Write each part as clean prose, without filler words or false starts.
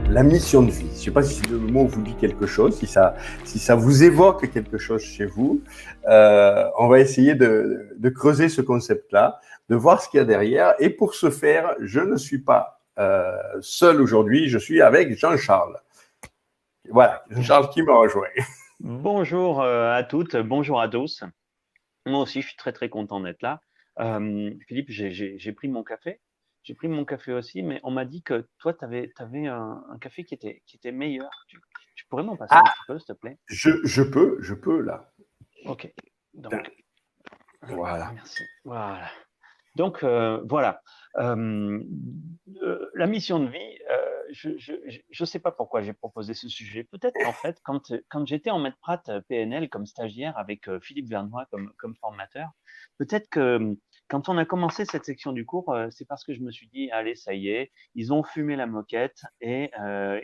la mission de vie. Je ne sais pas si le mot vous dit quelque chose, si ça vous évoque quelque chose chez vous. On va essayer de creuser ce concept-là, de voir ce qu'il y a derrière. Et pour ce faire, je ne suis pas seul aujourd'hui, je suis avec Jean-Charles. Voilà, Jean-Charles qui me rejoint. Bonjour à toutes, bonjour à tous. Moi aussi, je suis très très content d'être là. Philippe, j'ai pris mon café. J'ai pris mon café aussi, mais on m'a dit que toi, tu avais un café qui était meilleur. Tu pourrais m'en passer un petit peu, s'il te plaît? Je peux là. Ok, donc Voilà. merci. Voilà. Donc voilà. La mission de vie, je sais pas pourquoi j'ai proposé ce sujet. Peut-être qu'en fait, quand j'étais en maître Pratt PNL comme stagiaire avec Philippe Vernois comme formateur, peut-être que quand on a commencé cette section du cours, c'est parce que je me suis dit, allez, ça y est, ils ont fumé la moquette et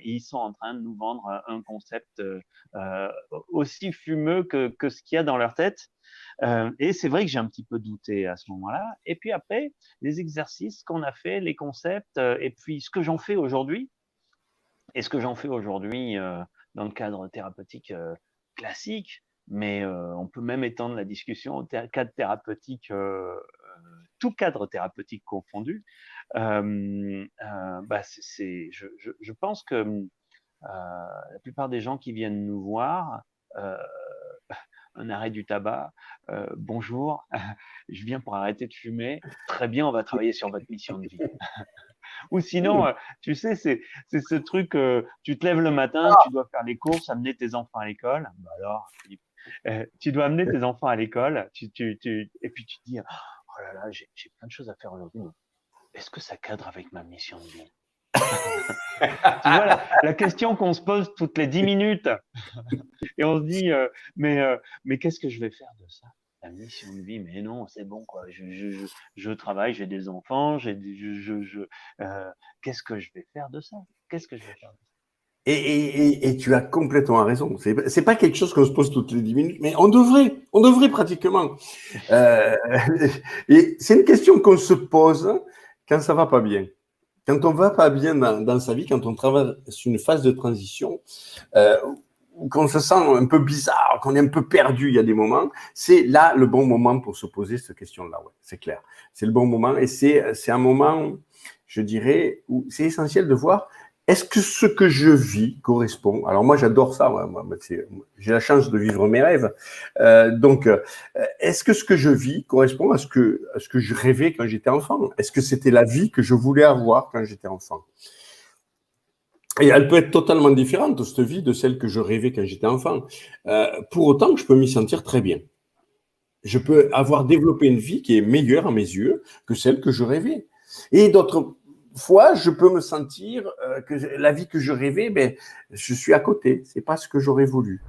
ils sont en train de nous vendre un concept aussi fumeux que ce qu'il y a dans leur tête. Et c'est vrai que j'ai un petit peu douté à ce moment-là. Et puis après, les exercices qu'on a fait, les concepts, et puis ce que j'en fais aujourd'hui, et ce que j'en fais aujourd'hui dans le cadre thérapeutique classique, mais on peut même étendre la discussion au cadre thérapeutique, tout cadre thérapeutique confondu. Je pense que la plupart des gens qui viennent nous voir, euh, un arrêt du tabac, bonjour, je viens pour arrêter de fumer, très bien, on va travailler sur votre mission de vie. Ou sinon, tu sais, c'est ce truc, tu te lèves le matin, tu dois faire les courses, amener tes enfants à l'école. Bah alors, Philippe, tu dois amener tes enfants à l'école, et puis tu te dis, oh là là, j'ai plein de choses à faire aujourd'hui, mais est-ce que ça cadre avec ma mission de vie? Tu vois, la question qu'on se pose toutes les 10 minutes, et on se dit, mais qu'est-ce que je vais faire de ça? La mission de vie, mais non, c'est bon, quoi. Je travaille, j'ai des enfants, qu'est-ce que je vais faire de ça? Qu'est-ce que je vais faire de ça? Et tu as complètement raison. C'est pas quelque chose qu'on se pose toutes les 10 minutes, mais on devrait pratiquement. Euh, et c'est une question qu'on se pose quand ça va pas bien. Quand on va pas bien dans sa vie, quand on traverse une phase de transition, ou qu'on se sent un peu bizarre, qu'on est un peu perdu, il y a des moments, c'est là le bon moment pour se poser cette question-là. Ouais, c'est clair. C'est le bon moment et c'est un moment, je dirais, où c'est essentiel de voir est-ce que ce que je vis correspond. Alors moi, j'adore ça. J'ai la chance de vivre mes rêves. Donc, est-ce que ce que je vis correspond à ce que je rêvais quand j'étais enfant? Est-ce que c'était la vie que je voulais avoir quand j'étais enfant? Et elle peut être totalement différente, cette vie, de celle que je rêvais quand j'étais enfant. Pour autant, je peux m'y sentir très bien. Je peux avoir développé une vie qui est meilleure à mes yeux que celle que je rêvais. Et d'autres fois, je peux me sentir que la vie que je rêvais, ben, je suis à côté. C'est pas ce que j'aurais voulu.